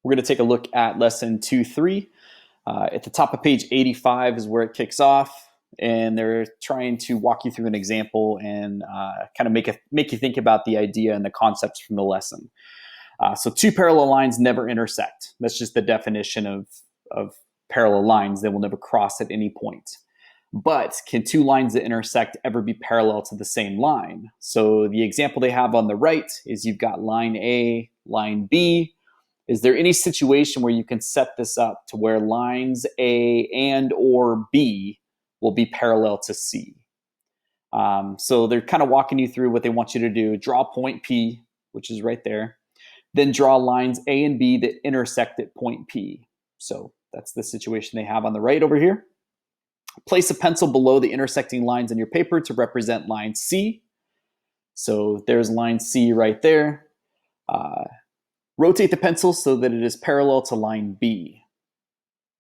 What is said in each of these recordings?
We're going to take a look at lesson 2.3. At the top of page 85 is where it kicks off, and they're trying to walk you through an example and kind of make you think about the idea and the concepts from the lesson. So two parallel lines never intersect. That's just the definition of parallel lines. They will never cross at any point. But can two lines that intersect ever be parallel to the same line? So the example they have on the right is you've got line A, line B. Is there any situation where you can set this up to where lines A and or B will be parallel to C? So they're kind of walking you through what they want you to do. Draw point P, which is right there. Then draw lines A and B that intersect at point P. So that's the situation they have on the right over here. Place a pencil below the intersecting lines on your paper to represent line C. So there's line C right there. Rotate the pencil so that it is parallel to line B.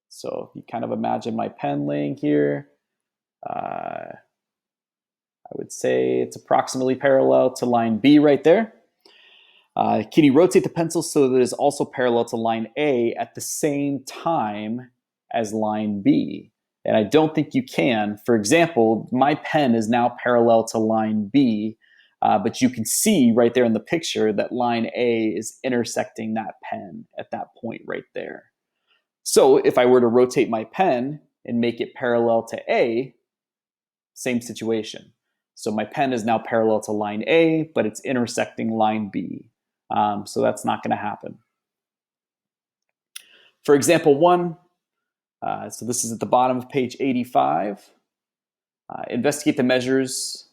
So you kind of imagine my pen laying here. I would say it's approximately parallel to line B right there. Can you rotate the pencil so that it is also parallel to line A at the same time as line B? And I don't think you can. For example, my pen is now parallel to line B, but you can see right there in the picture that line A is intersecting that pen at that point right there. So if I were to rotate my pen and make it parallel to A, same situation. So my pen is now parallel to line A, but it's intersecting line B. So that's not going to happen. For example 1, so this is at the bottom of page 85. Investigate the measures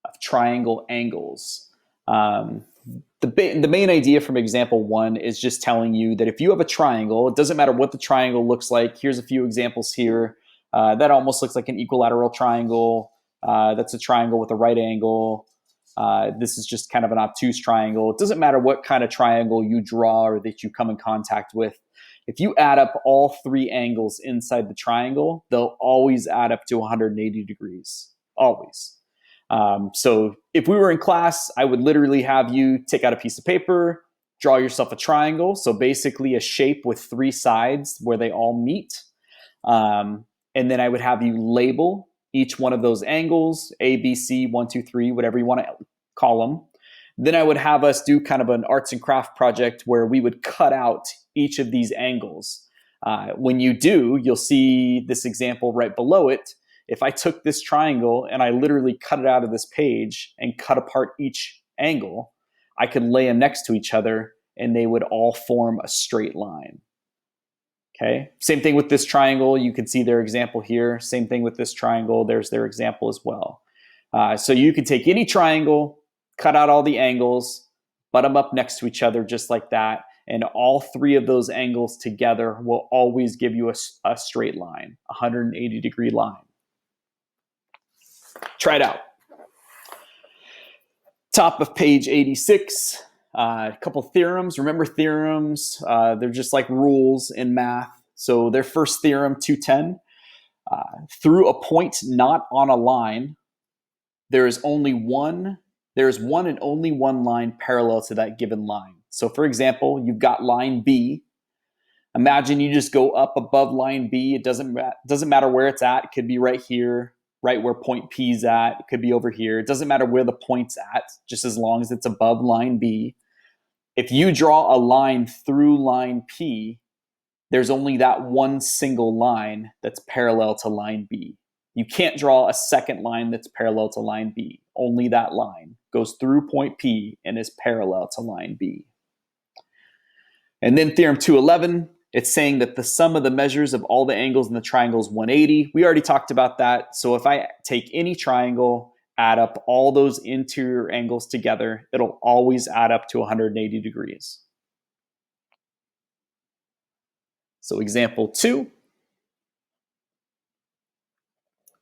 of triangle angles. The main idea from example 1 is just telling you that if you have a triangle, it doesn't matter what the triangle looks like. Here's a few examples here. That almost looks like an equilateral triangle. That's a triangle with a right angle. This is just kind of an obtuse triangle. It doesn't matter what kind of triangle you draw or that you come in contact with. If you add up all three angles inside the triangle, they'll always add up to 180 degrees. Always. So if we were in class, I would literally have you take out a piece of paper, draw yourself a triangle. So basically a shape with three sides where they all meet. And then I would have you label each one of those angles, A, B, C, 1, 2, 3, whatever you want to call them. Then I would have us do kind of an arts and craft project where we would cut out each of these angles. When you do, you'll see this example right below it. If I took this triangle and I literally cut it out of this page and cut apart each angle, I could lay them next to each other and they would all form a straight line. Okay. Same thing with this triangle. You can see their example here. Same thing with this triangle. There's their example as well. So you can take any triangle, cut out all the angles, butt them up next to each other just like that. And all three of those angles together will always give you a straight line, 180 degree line. Try it out. Top of page 86. A couple theorems. Remember theorems, they're just like rules in math. So their first theorem, 210, through a point not on a line, there is one and only one line parallel to that given line. So for example, you've got line B. Imagine you just go up above line B. It doesn't matter where it's at. It could be right here, right where point P is at. It could be over here. It doesn't matter where the point's at, just as long as it's above line B. If you draw a line through line P, there's only that one single line that's parallel to line B. You can't draw a second line that's parallel to line B. Only that line goes through point P and is parallel to line B. And then theorem 211, it's saying that the sum of the measures of all the angles in the triangle is 180. We already talked about that. So if I take any triangle, add up all those interior angles together, it'll always add up to 180 degrees. So example 2,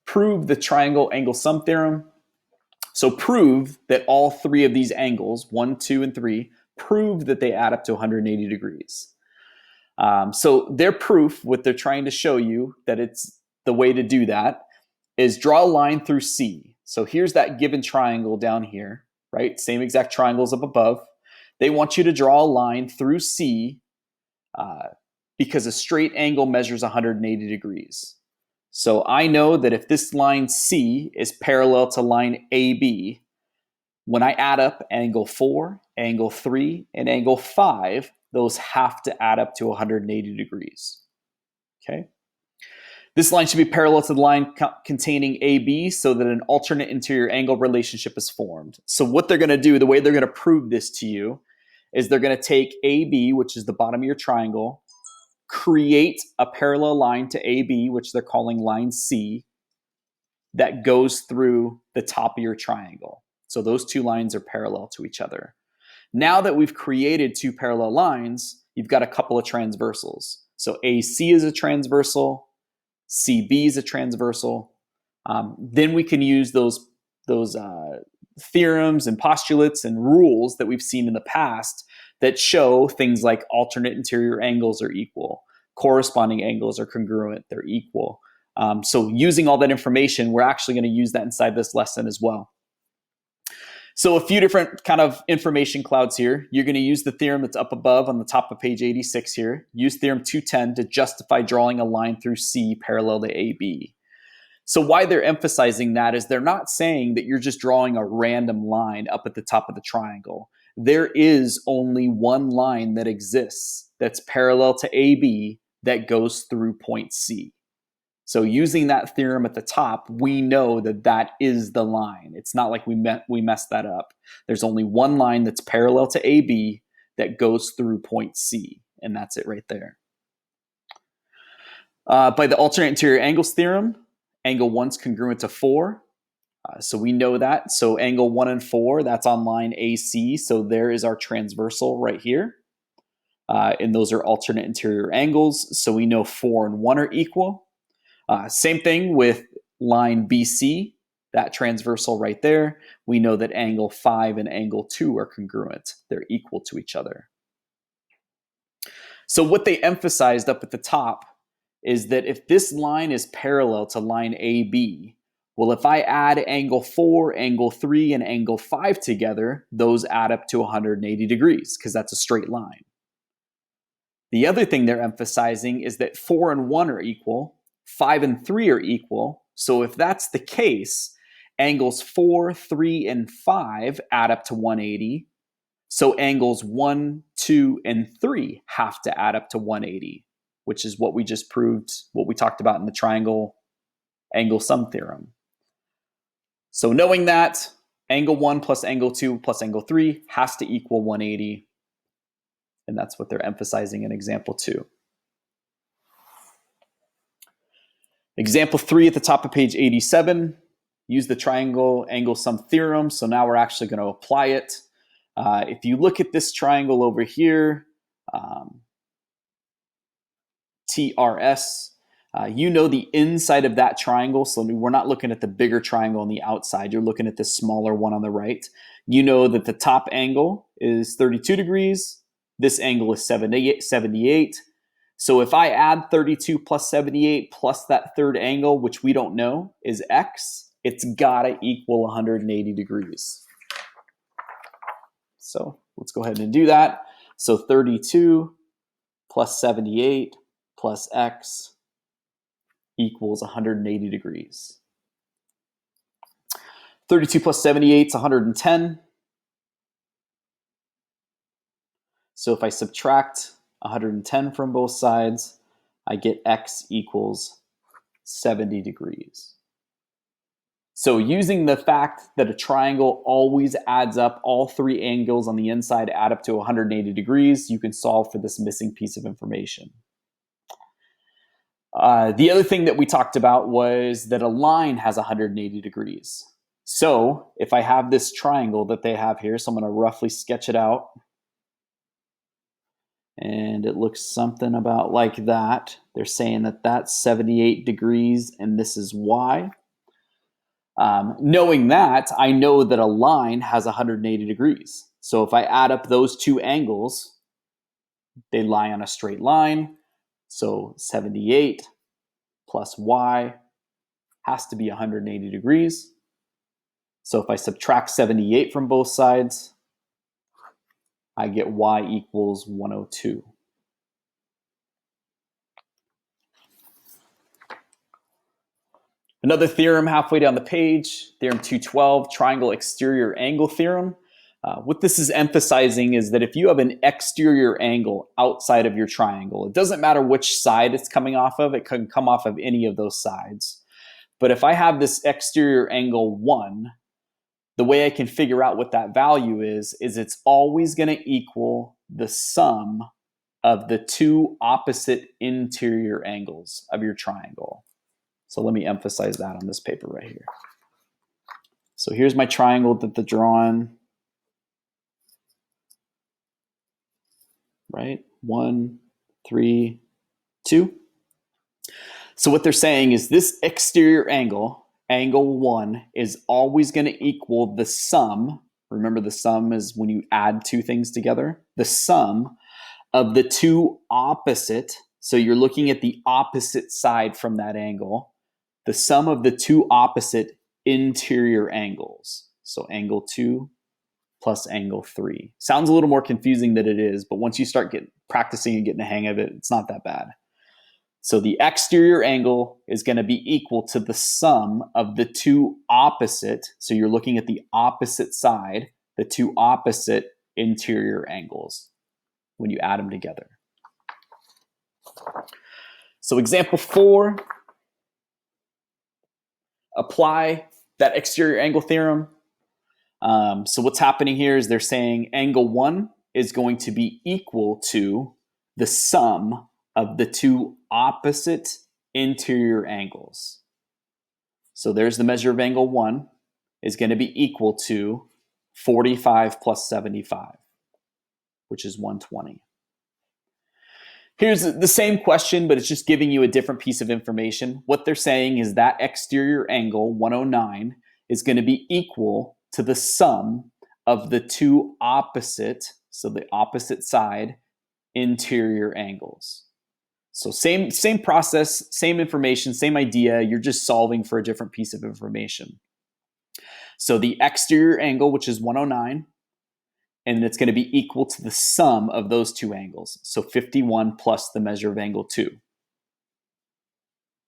prove the triangle angle sum theorem. So prove that all three of these angles, 1, 2, and 3, prove that they add up to 180 degrees. So their proof, what they're trying to show you that it's the way to do that, is draw a line through C. So here's that given triangle down here, right? Same exact triangles up above. They want you to draw a line through C because a straight angle measures 180 degrees. So I know that if this line C is parallel to line AB, when I add up angle 4, angle 3, and angle 5, those have to add up to 180 degrees. Okay? This line should be parallel to the line containing AB so that an alternate interior angle relationship is formed. So what they're going to do, the way they're going to prove this to you, is they're going to take AB, which is the bottom of your triangle, create a parallel line to AB, which they're calling line C, that goes through the top of your triangle. So those two lines are parallel to each other. Now that we've created two parallel lines, you've got a couple of transversals. So AC is a transversal, CB is a transversal. Then we can use those theorems and postulates and rules that we've seen in the past that show things like alternate interior angles are equal, corresponding angles are congruent, they're equal. So using all that information, we're actually going to use that inside this lesson as well. So a few different kind of information clouds here. You're going to use the theorem that's up above on the top of page 86 here. Use theorem 210 to justify drawing a line through C parallel to AB. So why they're emphasizing that is they're not saying that you're just drawing a random line up at the top of the triangle. There is only one line that exists that's parallel to AB that goes through point C. So using that theorem at the top, we know that that is the line. It's not like we messed that up. There's only one line that's parallel to AB that goes through point C, and that's it right there. By the alternate interior angles theorem, angle 1 is congruent to 4. So we know that. So angle 1 and 4, that's on line AC. So there is our transversal right here. And those are alternate interior angles. So we know 4 and 1 are equal. Same thing with line BC, that transversal right there. We know that angle 5 and angle 2 are congruent. They're equal to each other. So what they emphasized up at the top is that if this line is parallel to line AB, well, if I add angle 4, angle 3, and angle 5 together, those add up to 180 degrees because that's a straight line. The other thing they're emphasizing is that 4 and 1 are equal, 5 and 3 are equal. So if that's the case, angles 4, 3, and 5 add up to 180. So angles 1, 2, and 3 have to add up to 180, which is what we just proved, what we talked about in the triangle angle sum theorem. So knowing that, angle 1 plus angle 2 plus angle 3 has to equal 180. And that's what they're emphasizing in example 2. Example 3 at the top of page 87, use the triangle angle sum theorem. So now we're actually going to apply it. If you look at this triangle over here, TRS, you know the inside of that triangle. So we're not looking at the bigger triangle on the outside. You're looking at the smaller one on the right. You know that the top angle is 32 degrees. This angle is 78. So if I add 32 plus 78 plus that third angle, which we don't know is X, it's got to equal 180 degrees. So let's go ahead and do that. So 32 plus 78 plus X equals 180 degrees. 32 plus 78 is 110. So if I subtract 110 from both sides, I get X equals 70 degrees. So using the fact that a triangle always adds up, all three angles on the inside add up to 180 degrees, you can solve for this missing piece of information. The other thing that we talked about was that a line has 180 degrees. So if I have this triangle that they have here, so I'm going to roughly sketch it out. And it looks something about like that. They're saying that that's 78 degrees and this is Y. Knowing that, I know that a line has 180 degrees. So if I add up those two angles, they lie on a straight line. So 78 plus Y has to be 180 degrees. So if I subtract 78 from both sides, I get Y equals 102. Another theorem halfway down the page, Theorem 212, triangle exterior angle theorem. What this is emphasizing is that if you have an exterior angle outside of your triangle, it doesn't matter which side it's coming off of, it can come off of any of those sides. But if I have this exterior angle 1, the way I can figure out what that value is it's always going to equal the sum of the two opposite interior angles of your triangle. So let me emphasize that on this paper right here. So here's my triangle that they're drawing. Right? 1, 3, 2. So what they're saying is this exterior angle, angle 1, is always going to equal the sum. Remember, the sum is when you add two things together. The sum of the two opposite, so you're looking at the opposite side from that angle, the sum of the two opposite interior angles. So angle 2 plus angle 3. Sounds a little more confusing than it is, but once you start practicing and getting the hang of it, it's not that bad. So the exterior angle is going to be equal to the sum of the two opposite, so you're looking at the opposite side, the two opposite interior angles when you add them together. So example 4, apply that exterior angle theorem. So what's happening here is they're saying angle 1 is going to be equal to the sum of the two opposite interior angles. So there's the measure of angle 1 is going to be equal to 45 plus 75, which is 120. Here's the same question, but it's just giving you a different piece of information. What they're saying is that exterior angle 109 is going to be equal to the sum of the two opposite, so the opposite side, interior angles. So same process, same information, same idea, you're just solving for a different piece of information. So the exterior angle, which is 109, and it's going to be equal to the sum of those two angles. So 51 plus the measure of angle 2.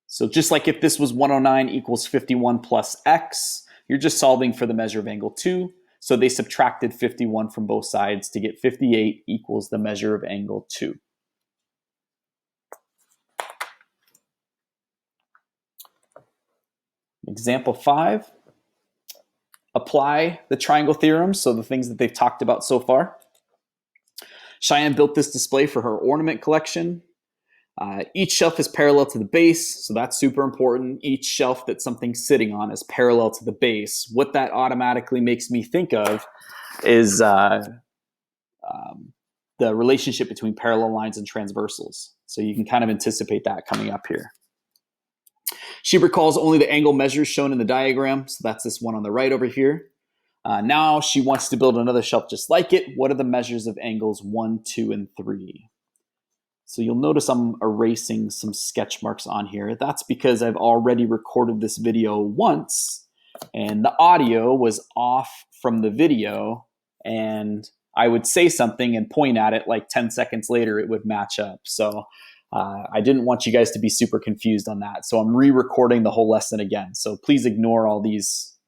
So just like if this was 109 equals 51 plus x, you're just solving for the measure of angle 2. So they subtracted 51 from both sides to get 58 equals the measure of angle 2. Example 5, apply the triangle theorem, so the things that they've talked about so far. Cheyenne built this display for her ornament collection. Each shelf is parallel to the base, so that's super important. Each shelf that something's sitting on is parallel to the base. What that automatically makes me think of is the relationship between parallel lines and transversals. So you can kind of anticipate that coming up here. She recalls only the angle measures shown in the diagram, so that's this one on the right over here. Now she wants to build another shelf just like it. What are the measures of angles 1, 2, and 3? So you'll notice I'm erasing some sketch marks on here. That's because I've already recorded this video once, and the audio was off from the video, and I would say something and point at it like 10 seconds later, it would match up. So I didn't want you guys to be super confused on that. So I'm re-recording the whole lesson again. So please ignore all these,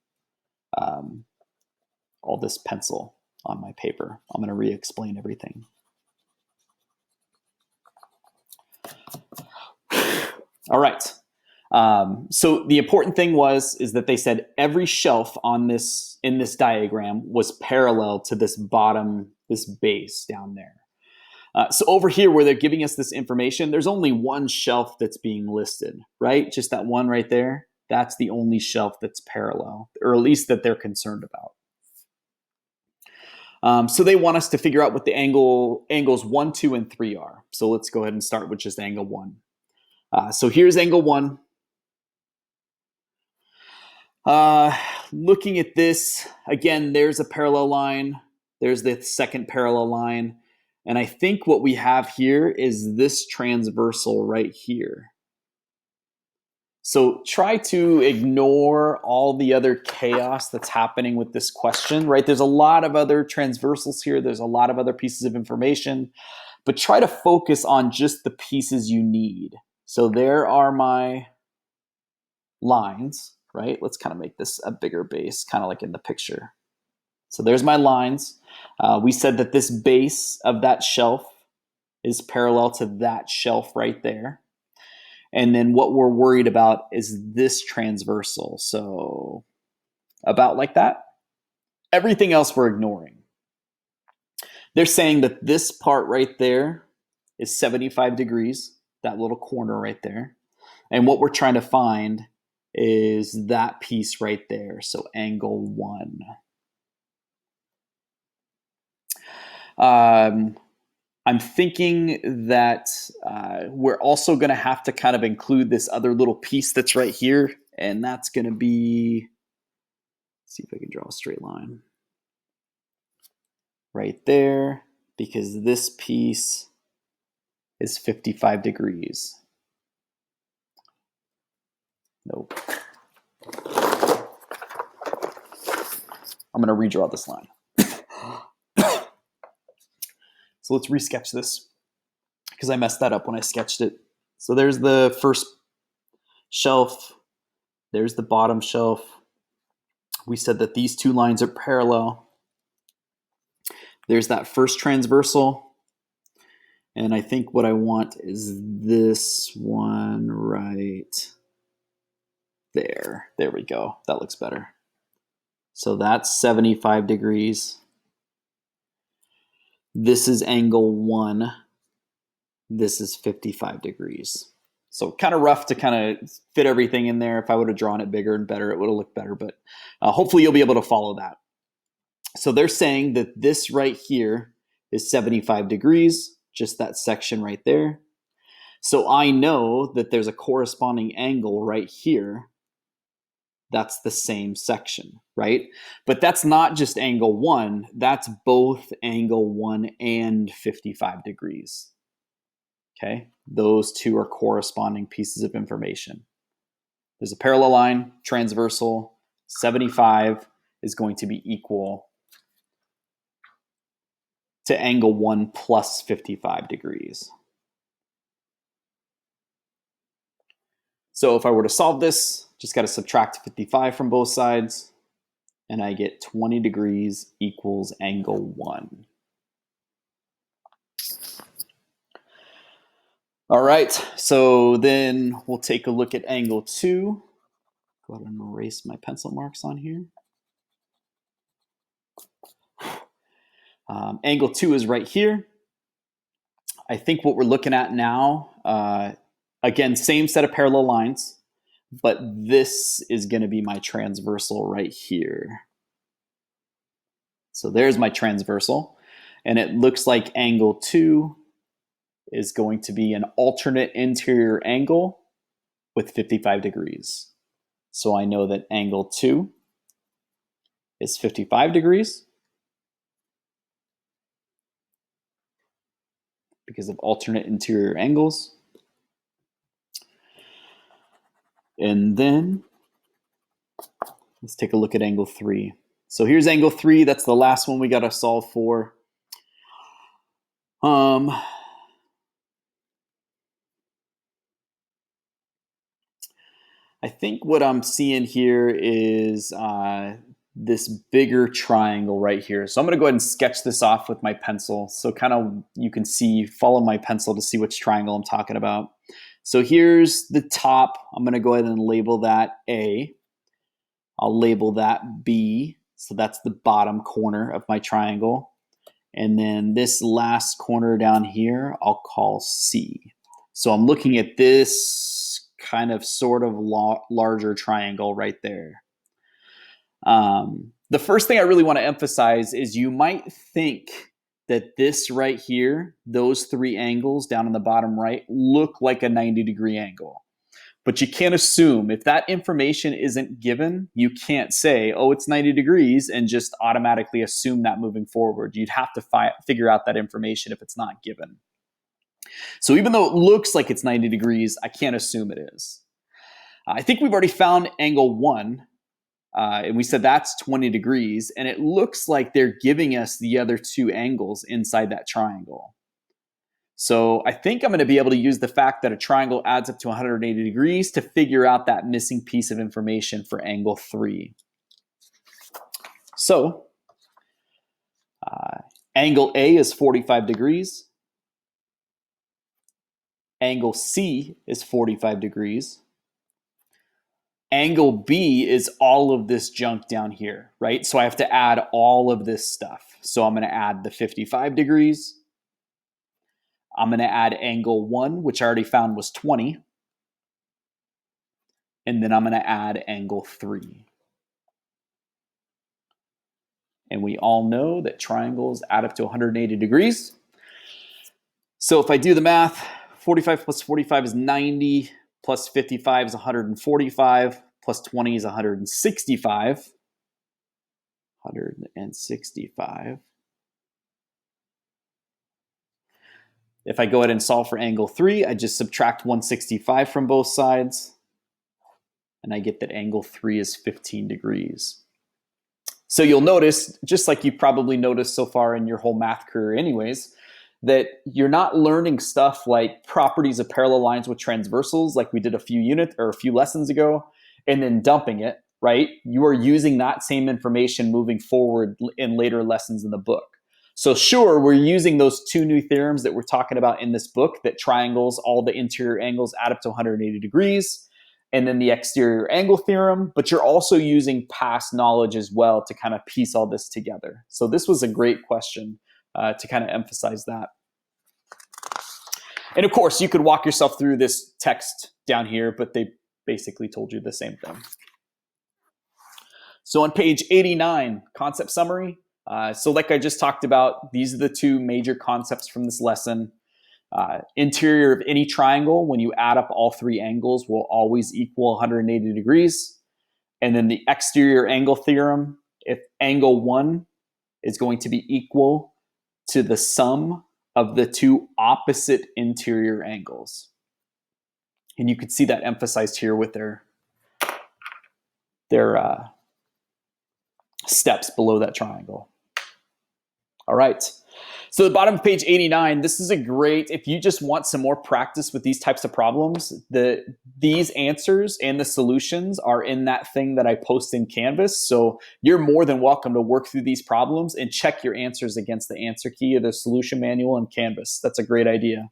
all this pencil on my paper. I'm going to re-explain everything. All right. So the important thing is that they said every shelf in this diagram was parallel to this base down there. So over here where they're giving us this information, there's only one shelf that's being listed, right? Just that one right there. That's the only shelf that's parallel, or at least that they're concerned about. So they want us to figure out what the angles 1, 2, and 3 are. So let's go ahead and start with just angle 1. So here's angle 1. Looking at this, again, there's a parallel line. There's the second parallel line. And I think what we have here is this transversal right here. So try to ignore all the other chaos that's happening with this question, right? There's a lot of other transversals here. There's a lot of other pieces of information, but try to focus on just the pieces you need. So there are my lines, right? Let's kind of make this a bigger base, kind of like in the picture. So there's my lines. We said that this base of that shelf is parallel to that shelf right there. And then what we're worried about is this transversal. So about like that. Everything else we're ignoring. They're saying that this part right there is 75 degrees, that little corner right there. And what we're trying to find is that piece right there. So angle 1. I'm thinking that we're also going to have to kind of include this other little piece that's right here. And that's going to be, let's see if I can draw a straight line. Right there, because this piece is 55 degrees. Nope. I'm going to redraw this line. So let's resketch this because I messed that up when I sketched it. So there's the first shelf. There's the bottom shelf. We said that these two lines are parallel. There's that first transversal. And I think what I want is this one right there. There we go. That looks better. So that's 75 degrees. This is angle 1. This is 55 degrees. So kind of rough to kind of fit everything in there. If I would have drawn it bigger and better, it would have looked better. But hopefully you'll be able to follow that. So they're saying that this right here is 75 degrees, just that section right there. So I know that there's a corresponding angle right here. That's the same section, right? But that's not just angle 1. That's both angle 1 and 55 degrees. Okay, those two are corresponding pieces of information. There's a parallel line, transversal, 75 is going to be equal to angle 1 plus 55 degrees. So if I were to solve this, just got to subtract 55 from both sides, and I get 20 degrees equals angle 1. All right, so then we'll take a look at angle 2. Go ahead and erase my pencil marks on here. Angle 2 is right here. I think what we're looking at now, again, same set of parallel lines, but this is going to be my transversal right here. So there's my transversal, and it looks like angle 2 is going to be an alternate interior angle with 55 degrees. So I know that angle 2 is 55 degrees because of alternate interior angles. And then let's take a look at angle 3. So here's angle 3. That's the last one we got to solve for. I think what I'm seeing here is this bigger triangle right here. So I'm going to go ahead and sketch this off with my pencil. So kind of you can see, follow my pencil to see which triangle I'm talking about. So here's the top. I'm going to go ahead and label that A. I'll label that B. So that's the bottom corner of my triangle. And then this last corner down here, I'll call C. So I'm looking at this kind of sort of larger triangle right there. The first thing I really want to emphasize is you might think that this right here, those three angles down in the bottom right, look like a 90-degree angle. But you can't assume, if that information isn't given, you can't say, oh, it's 90 degrees and just automatically assume that moving forward. You'd have to figure out that information if it's not given. So even though it looks like it's 90 degrees, I can't assume it is. I think we've already found angle 1, and we said that's 20 degrees, and it looks like they're giving us the other two angles inside that triangle. So I think I'm going to be able to use the fact that a triangle adds up to 180 degrees to figure out that missing piece of information for angle 3. So angle A is 45 degrees. Angle C is 45 degrees. Angle B is all of this junk down here, right? So I have to add all of this stuff. So I'm going to add the 55 degrees. I'm going to add angle 1, which I already found was 20. And then I'm going to add angle 3. And we all know that triangles add up to 180 degrees. So if I do the math, 45 plus 45 is 90, plus 55 is 145, plus 20 is 165. 165. If I go ahead and solve for angle 3, I just subtract 165 from both sides, and I get that angle 3 is 15 degrees. So you'll notice, just like you probably noticed so far in your whole math career anyways, that you're not learning stuff like properties of parallel lines with transversals like we did a few lessons ago, and then dumping it, right? You are using that same information moving forward in later lessons in the book. So sure, we're using those 2 new theorems that we're talking about in this book, that triangles, all the interior angles add up to 180 degrees, and then the exterior angle theorem, but you're also using past knowledge as well to kind of piece all this together. So this was a great question to kind of emphasize that. And of course, you could walk yourself through this text down here, but they basically told you the same thing. So on page 89, concept summary. So like I just talked about, these are the 2 major concepts from this lesson. Interior of any triangle, when you add up all 3 angles, will always equal 180 degrees. And then the exterior angle theorem, if angle 1 is going to be equal to the sum of the 2 opposite interior angles. And you can see that emphasized here with their steps below that triangle. All right. So the bottom of page 89, this is a great, if you just want some more practice with these types of problems, these answers and the solutions are in that thing that I post in Canvas. So you're more than welcome to work through these problems and check your answers against the answer key or the solution manual in Canvas. That's a great idea.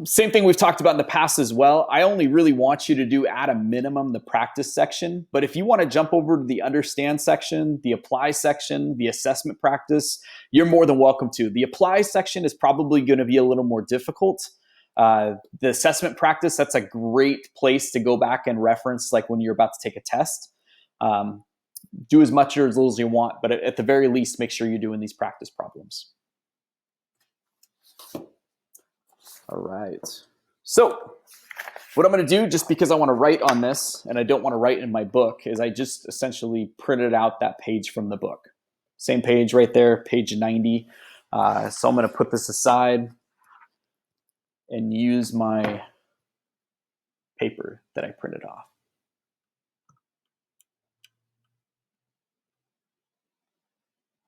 Same thing we've talked about in the past as well. I only really want you to do at a minimum the practice section, but if you want to jump over to the understand section, the apply section, the assessment practice, you're more than welcome to. The apply section is probably going to be a little more difficult. The assessment practice, that's a great place to go back and reference like when you're about to take a test. Do as much or as little as you want, but at the very least, make sure you're doing these practice problems. All right. So what I'm going to do, just because I want to write on this and I don't want to write in my book, is I just essentially printed out that page from the book. Same page right there, page 90. So I'm going to put this aside and use my paper that I printed off.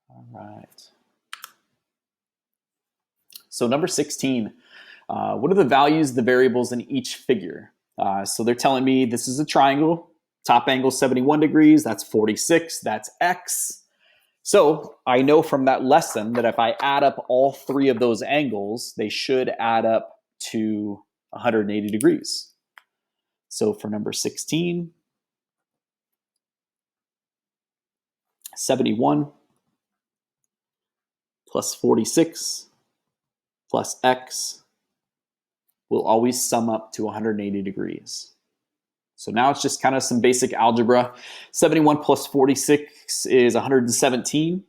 All right. So number 16. What are the values of the variables in each figure? So they're telling me this is a triangle. Top angle 71 degrees. That's 46. That's X. So I know from that lesson that if I add up all 3 of those angles, they should add up to 180 degrees. So for number 16, 71 plus 46 plus X will always sum up to 180 degrees. So now it's just kind of some basic algebra. 71 plus 46 is 117.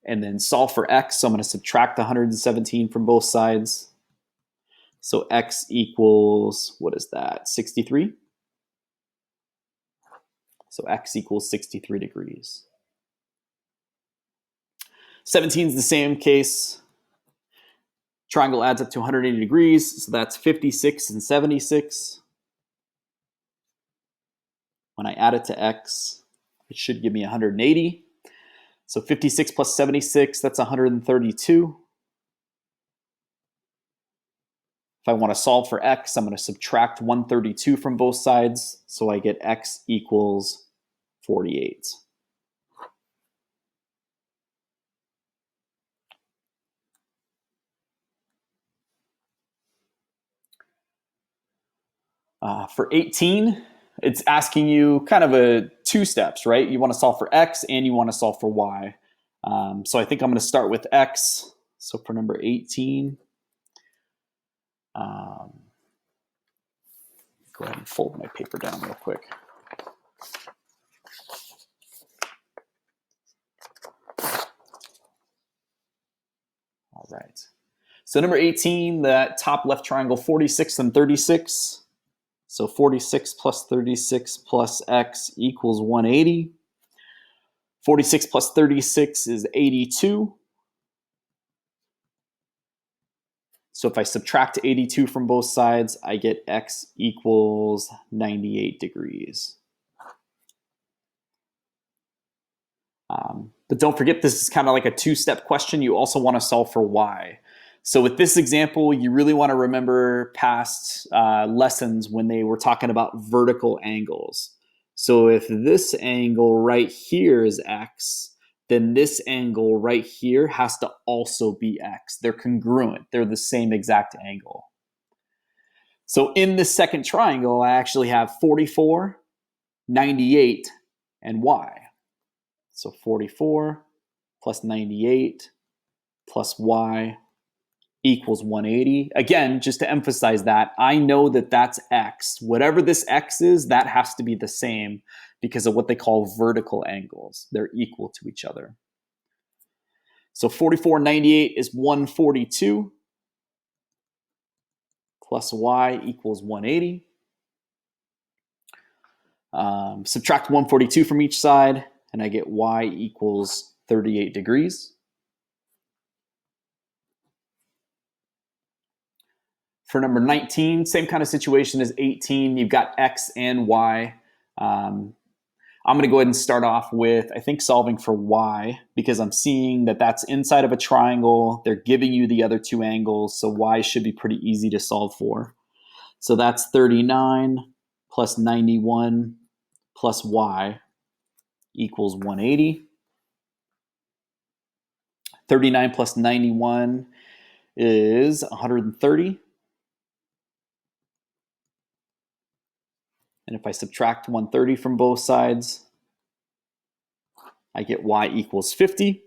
And then solve for X. So I'm going to subtract 117 from both sides. So X equals, what is that, 63? So X equals 63 degrees. 17 is the same case. Triangle adds up to 180 degrees, so that's 56 and 76. When I add it to X, it should give me 180. So 56 plus 76, that's 132. If I want to solve for x, I'm going to subtract 132 from both sides, so I get x equals 48. For 18, it's asking you kind of a two steps, right? You want to solve for x and you want to solve for y. So I think I'm going to start with x. So for number 18, go ahead and fold my paper down real quick. All right. So number 18, that top left triangle, 46 and 36. So 46 plus 36 plus x equals 180. 46 plus 36 is 82. So if I subtract 82 from both sides, I get x equals 98 degrees. But don't forget, this is kind of like a two-step question. You also want to solve for y. So with this example, you really want to remember past lessons when they were talking about vertical angles. So if this angle right here is x, then this angle right here has to also be x. They're congruent. They're the same exact angle. So in this second triangle, I actually have 44, 98, and y. So 44 plus 98 plus y equals 180. Again, just to emphasize that, I know that that's x. Whatever this x is, that has to be the same because of what they call vertical angles. They're equal to each other. So 44, 98 is 142 plus y equals 180. Subtract 142 from each side, and I get y equals 38 degrees. For number 19, same kind of situation as 18. You've got x and y. I'm going to go ahead and start off with, I think, solving for y, because I'm seeing that that's inside of a triangle. They're giving you the other two angles, so y should be pretty easy to solve for. So that's 39 plus 91 plus y equals 180. 39 plus 91 is 130. And if I subtract 130 from both sides, I get y equals 50.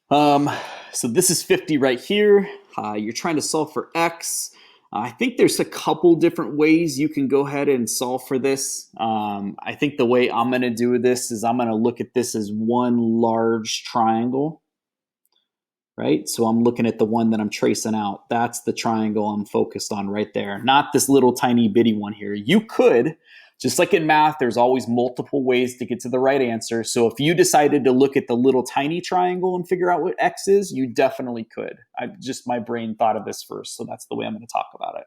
So this is 50 right here. You're trying to solve for x. I think there's a couple different ways you can go ahead and solve for this. I think the way I'm going to do this is I'm going to look at this as one large triangle, right? So I'm looking at the one that I'm tracing out. That's the triangle I'm focused on right there, not this little tiny bitty one here. You could, just like in math, there's always multiple ways to get to the right answer. So if you decided to look at the little tiny triangle and figure out what x is, you definitely could. My brain thought of this first, so that's the way I'm going to talk about it.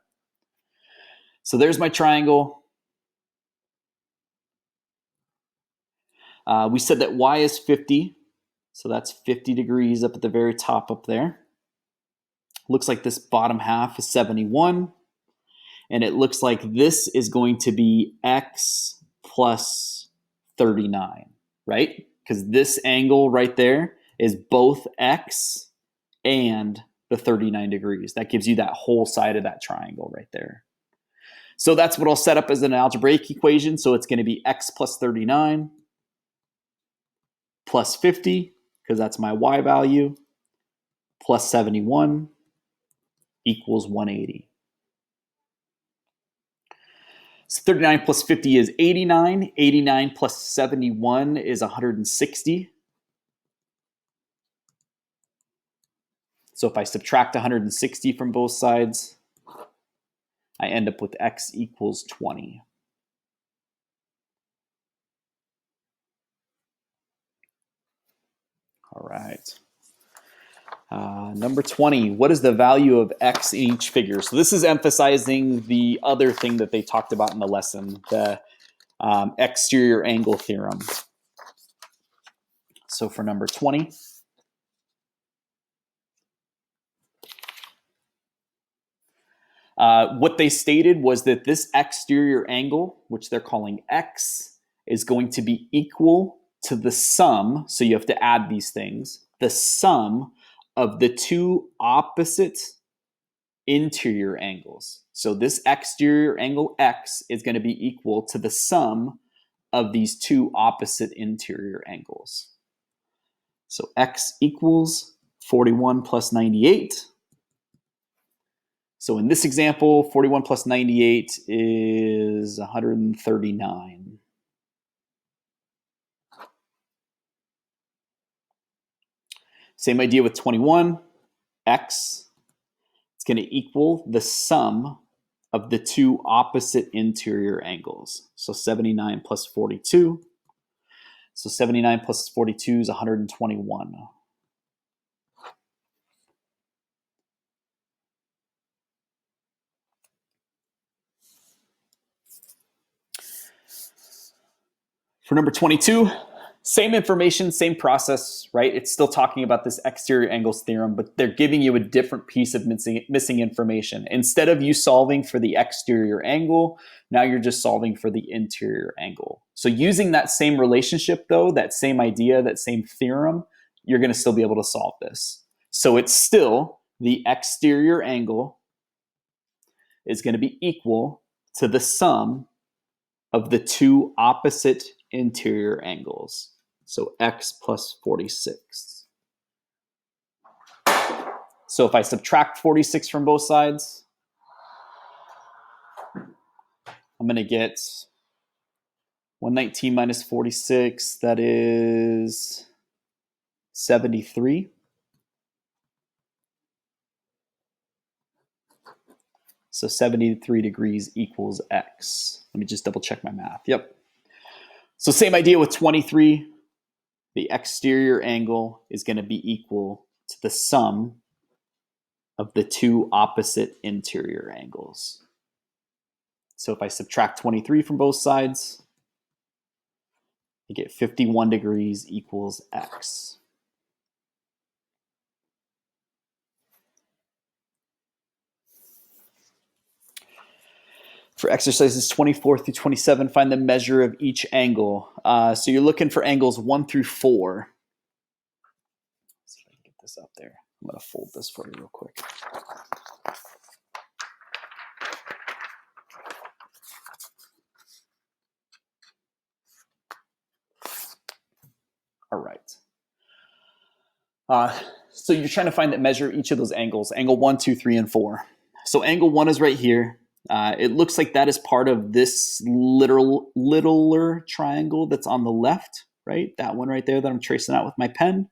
So there's my triangle. We said that y is 50, so that's 50 degrees up at the very top up there. Looks like this bottom half is 71. And it looks like this is going to be x plus 39, right? Because this angle right there is both x and the 39 degrees. That gives you that whole side of that triangle right there. So that's what I'll set up as an algebraic equation. So it's going to be x plus 39 plus 50, because that's my y value, plus 71 equals 180. So 39 plus 50 is 89. 89 plus 71 is 160. So if I subtract 160 from both sides, I end up with x equals 20. All right. Number 20, what is the value of x in each figure? So this is emphasizing the other thing that they talked about in the lesson, the exterior angle theorem. So for number 20, what they stated was that this exterior angle, which they're calling x, is going to be equal to the sum, so you have to add these things, the sum of the two opposite interior angles. So this exterior angle x is going to be equal to the sum of these two opposite interior angles. So x equals 41 plus 98. So in this example, 41 plus 98 is 139. Same idea with 21. X is going to equal the sum of the two opposite interior angles. So 79 plus 42. So 79 plus 42 is 121. For number 22, same information, same process, right? It's still talking about this exterior angles theorem, but they're giving you a different piece of missing information. Instead of you solving for the exterior angle, now you're just solving for the interior angle. So using that same relationship though, that same idea, that same theorem, you're gonna still be able to solve this. So it's still the exterior angle is gonna be equal to the sum of the two opposite interior angles. So x plus 46. So if I subtract 46 from both sides, I'm going to get 119 minus 46, that is 73. So 73 degrees equals x. Let me just double check my math. Yep. So same idea with 23. The exterior angle is going to be equal to the sum of the two opposite interior angles. So if I subtract 23 from both sides, I get 51 degrees equals x. For exercises 24 through 27, find the measure of each angle. So you're looking for angles 1 through 4. Let's see if I can get this up there. I'm going to fold this for you real quick. All right. So you're trying to find the measure of each of those angles, angle 1, 2, 3, and 4. So angle 1 is right here. It looks like that is part of this littler triangle that's on the left, right? That one right there that I'm tracing out with my pen.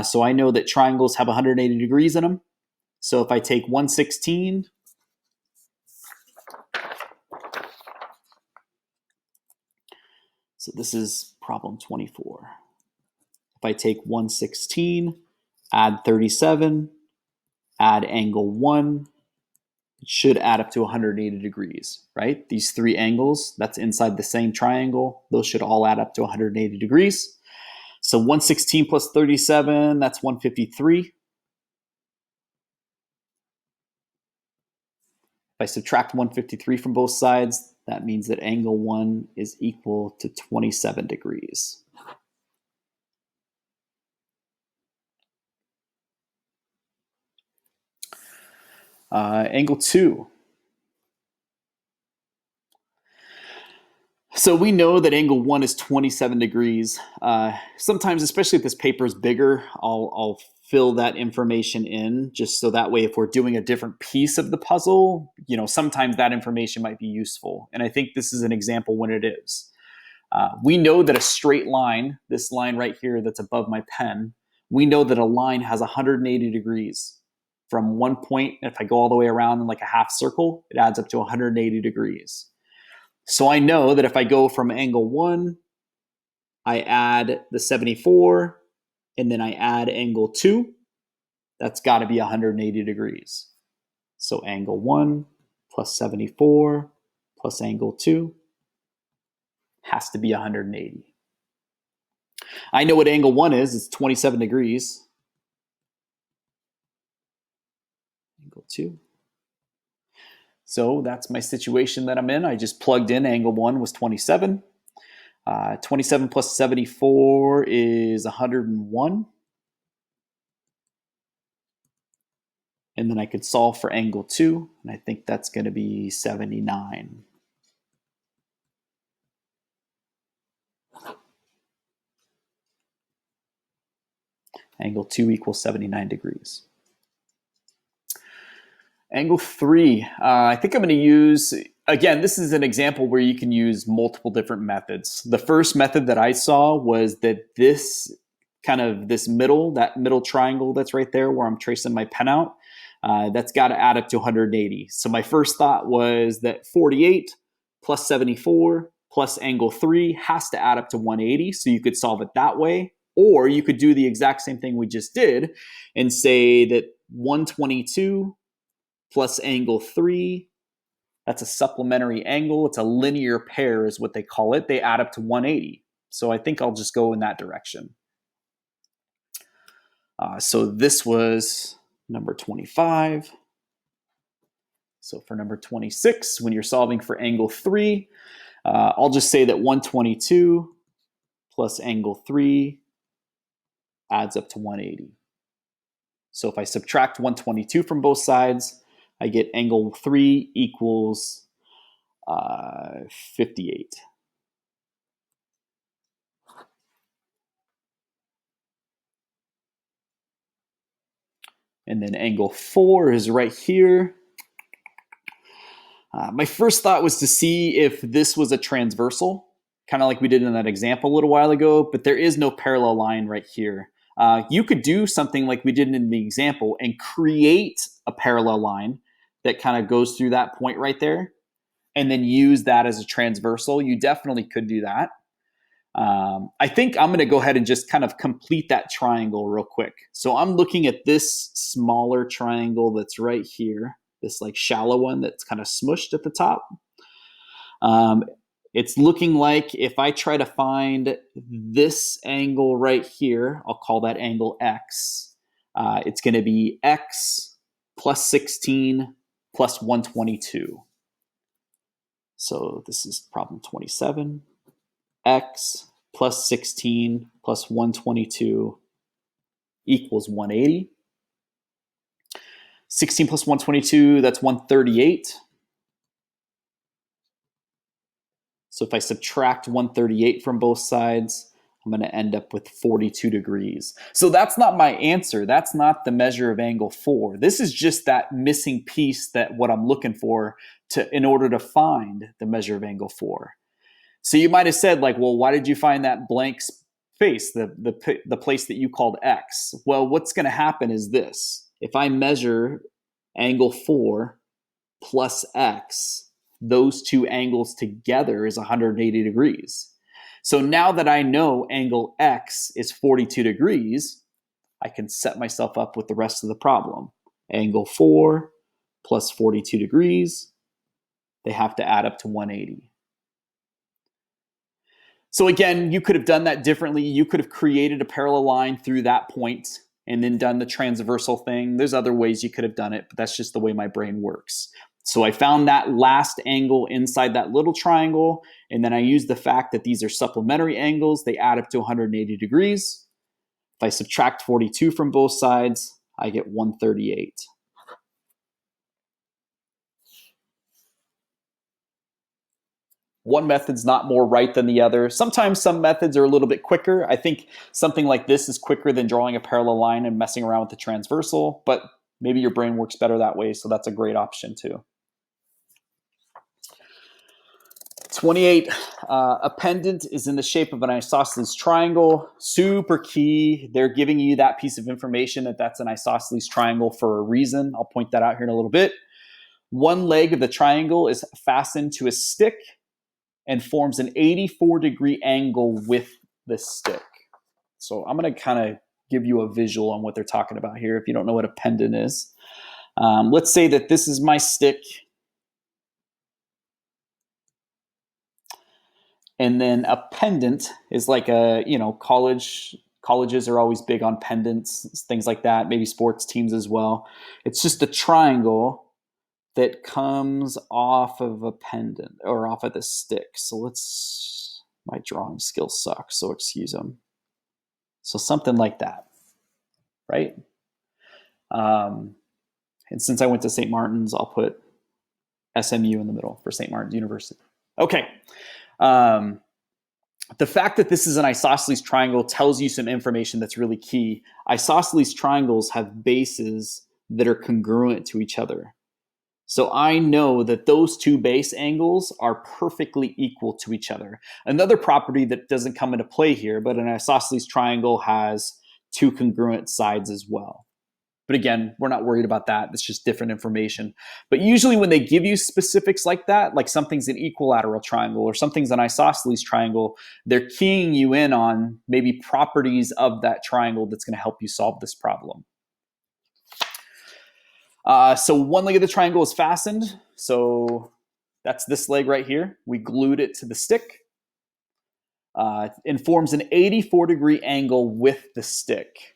So I know that triangles have 180 degrees in them. So if I take 116, so this is problem 24. If I take 116, add 37, add angle 1, it should add up to 180 degrees, right? These three angles, that's inside the same triangle, those should all add up to 180 degrees. So 116 plus 37, that's 153. If I subtract 153 from both sides, that means that angle 1 is equal to 27 degrees. Angle 2. So we know that angle 1 is 27 degrees. Sometimes, especially if this paper is bigger, I'll fill that information in just so that way if we're doing a different piece of the puzzle, sometimes that information might be useful. And I think this is an example when it is. We know that a straight line, this line right here that's above my pen, we know that a line has 180 degrees. From one point, if I go all the way around in like a half circle, it adds up to 180 degrees. So I know that if I go from angle 1, I add the 74, and then I add angle 2, that's got to be 180 degrees. So angle 1 plus 74 plus angle 2 has to be 180. I know what angle 1 is. It's 27 degrees. Angle 2. So that's my situation that I'm in. I just plugged in angle 1 was 27. 27 plus 74 is 101. And then I could solve for angle 2, and I think that's going to be 79. Angle 2 equals 79 degrees. Angle 3, I think I'm going to use, again, this is an example where you can use multiple different methods. The first method that I saw was that this middle, that middle triangle that's right there where I'm tracing my pen out, that's got to add up to 180. So my first thought was that 48 plus 74 plus angle 3 has to add up to 180. So you could solve it that way. Or you could do the exact same thing we just did and say that 122 plus angle 3, that's a supplementary angle. It's a linear pair is what they call it. They add up to 180. So I think I'll just go in that direction. So this was number 25. So for number 26, when you're solving for angle 3, I'll just say that 122 plus angle 3 adds up to 180. So if I subtract 122 from both sides, I get angle 3 equals 58. And then angle 4 is right here. My first thought was to see if this was a transversal, kind of like we did in that example a little while ago, but there is no parallel line right here. You could do something like we did in the example and create a parallel line that kind of goes through that point right there and then use that as a transversal. You definitely could do that. I think I'm going to go ahead and just kind of complete that triangle real quick. So I'm looking at this smaller triangle that's right here, this like shallow one that's kind of smushed at the top. It's looking like if I try to find this angle right here, I'll call that angle X. It's going to be X plus 16 plus 122. So this is problem 27. X plus 16 plus 122 equals 180. 16 plus 122, that's 138. So if I subtract 138 from both sides, I'm going to end up with 42 degrees. So that's not my answer. That's not the measure of angle 4. This is just that missing piece that what I'm looking for in order to find the measure of angle 4. So you might have said like, well, why did you find that blank space, the place that you called X? Well, what's going to happen is this. If I measure angle 4 plus X, those two angles together is 180 degrees. So now that I know angle X is 42 degrees, I can set myself up with the rest of the problem. Angle 4 plus 42 degrees, they have to add up to 180. So again, you could have done that differently. You could have created a parallel line through that point and then done the transversal thing. There's other ways you could have done it, but that's just the way my brain works. So I found that last angle inside that little triangle, and then I used the fact that these are supplementary angles. They add up to 180 degrees. If I subtract 42 from both sides, I get 138. One method's not more right than the other. Sometimes some methods are a little bit quicker. I think something like this is quicker than drawing a parallel line and messing around with the transversal, but maybe your brain works better that way, so that's a great option too. 28, a pendant is in the shape of an isosceles triangle. Super key. They're giving you that piece of information that that's an isosceles triangle for a reason. I'll point that out here in a little bit. One leg of the triangle is fastened to a stick and forms an 84-degree angle with the stick. So I'm going to kind of give you a visual on what they're talking about here if you don't know what a pendant is. Let's say that this is my stick. And then a pendant is like a, colleges are always big on pendants, things like that, maybe sports teams as well. It's just a triangle that comes off of a pendant or off of the stick. So my drawing skills suck, so excuse them. So something like that, right? And since I went to St. Martin's, I'll put SMU in the middle for St. Martin's University. Okay. The fact that this is an isosceles triangle tells you some information that's really key. Isosceles triangles have bases that are congruent to each other. So I know that those two base angles are perfectly equal to each other. Another property that doesn't come into play here, but an isosceles triangle has two congruent sides as well. But again, we're not worried about that. It's just different information. But usually when they give you specifics like that, like something's an equilateral triangle or something's an isosceles triangle, they're keying you in on maybe properties of that triangle that's going to help you solve this problem. So one leg of the triangle is fastened. So that's this leg right here. We glued it to the stick. It forms an 84-degree angle with the stick.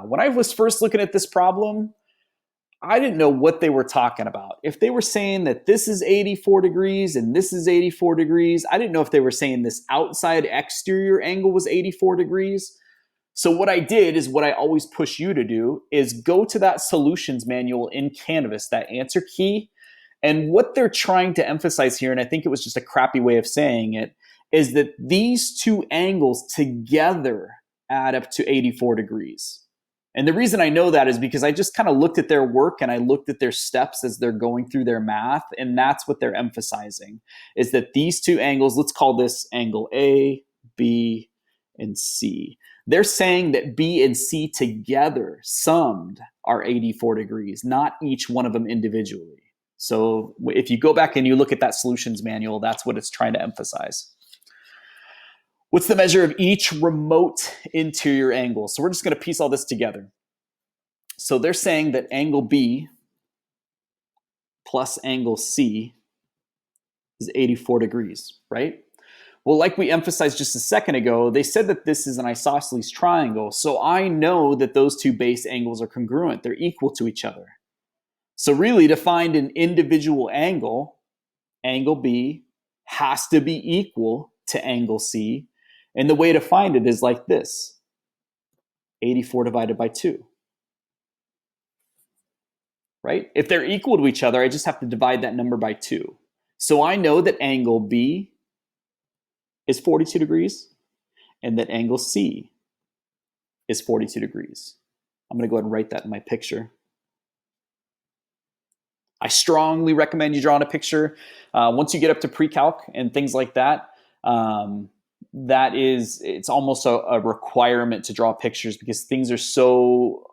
When I was first looking at this problem, I didn't know what they were talking about. If they were saying that this is 84 degrees and this is 84 degrees, I didn't know if they were saying this outside exterior angle was 84 degrees. So what I did is what I always push you to do is go to that solutions manual in Canvas, that answer key. And what they're trying to emphasize here, and I think it was just a crappy way of saying it, is that these two angles together add up to 84 degrees. And the reason I know that is because I just kind of looked at their work and I looked at their steps as they're going through their math. And that's what they're emphasizing, is that these two angles, let's call this angle A, B, and C. They're saying that B and C together, summed, are 84 degrees, not each one of them individually. So if you go back and you look at that solutions manual, that's what it's trying to emphasize. What's the measure of each remote interior angle? So we're just going to piece all this together. So they're saying that angle B plus angle C is 84 degrees, right? Well, like we emphasized just a second ago, they said that this is an isosceles triangle. So I know that those two base angles are congruent. They're equal to each other. So really, to find an individual angle, angle B has to be equal to angle C. And the way to find it is like this: 84 divided by 2. Right? If they're equal to each other, I just have to divide that number by 2. So I know that angle B is 42 degrees and that angle C is 42 degrees. I'm going to go ahead and write that in my picture. I strongly recommend you draw in a picture. Once you get up to pre-calc and things like that, it's almost a requirement to draw pictures because things are so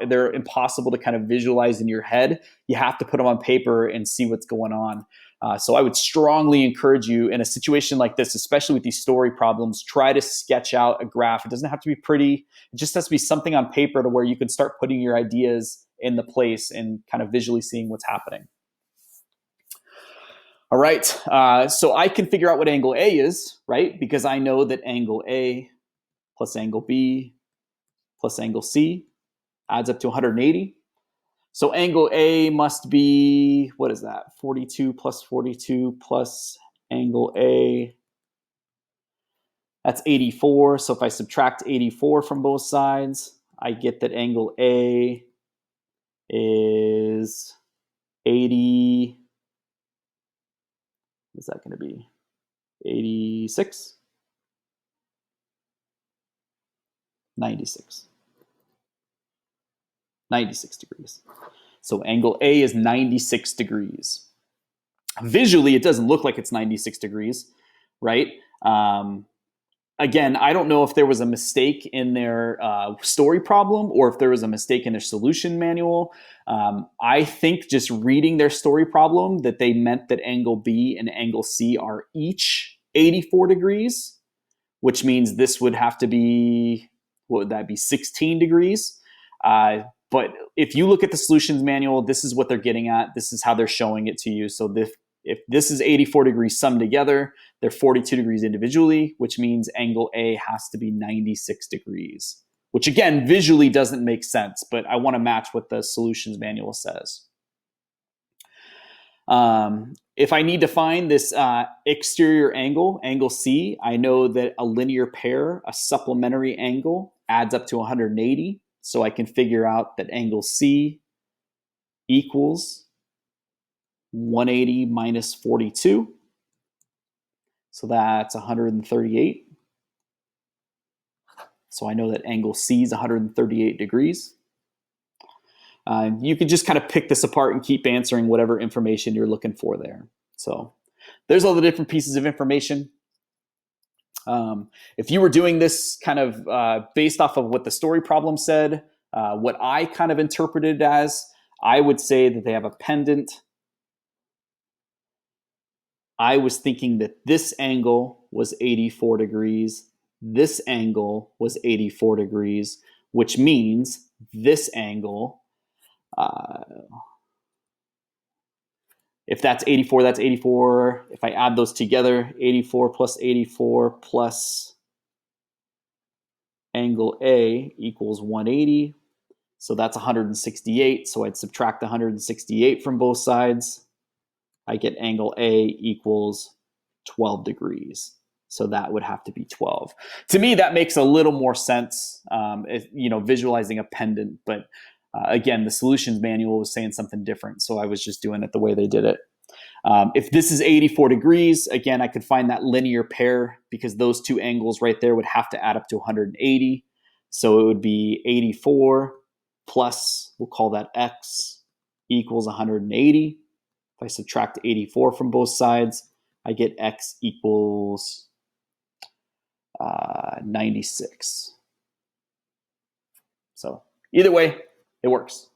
they're impossible to kind of visualize in your head. You have to put them on paper and see what's going on. So I would strongly encourage you in a situation like this, especially with these story problems, try to sketch out a graph. It doesn't have to be pretty. It just has to be something on paper to where you can start putting your ideas in the place and kind of visually seeing what's happening. All right, so I can figure out what angle A is, right? Because I know that angle A plus angle B plus angle C adds up to 180. So angle A must be, what is that? 42 plus 42 plus angle A. That's 84. So if I subtract 84 from both sides, I get that angle A is 80. What's that going to be? 86? 96. 96 degrees. So angle A is 96 degrees. Visually, it doesn't look like it's 96 degrees, right? Again, I don't know if there was a mistake in their story problem or if there was a mistake in their solution manual. I think just reading their story problem that they meant that angle B and angle C are each 84 degrees, which means this would have to be What would that be? 16 degrees. But if you look at the solutions manual, this is what they're getting at. This is how they're showing it to you. So if this is 84 degrees summed together, they're 42 degrees individually, which means angle A has to be 96 degrees, which again, visually doesn't make sense, but I want to match what the solutions manual says. If I need to find this exterior angle, angle C, I know that a linear pair, a supplementary angle, adds up to 180. So I can figure out that angle C equals 180 minus 42. So that's 138. So I know that angle C is 138 degrees. You can just kind of pick this apart and keep answering whatever information you're looking for there. So there's all the different pieces of information. If you were doing this kind of based off of what the story problem said, what I kind of interpreted as, I would say that they have a pendant. I was thinking that this angle was 84 degrees. This angle was 84 degrees, which means this angle, if that's 84, that's 84. If I add those together, 84 plus 84 plus angle A equals 180. So that's 168. So I'd subtract 168 from both sides. I get angle A equals 12 degrees. So that would have to be 12. To me, that makes a little more sense, visualizing a pendant. But again, the solutions manual was saying something different. So I was just doing it the way they did it. If this is 84 degrees, again, I could find that linear pair because those two angles right there would have to add up to 180. So it would be 84 plus, we'll call that X, equals 180. If I subtract 84 from both sides, I get X equals 96. So either way, it works.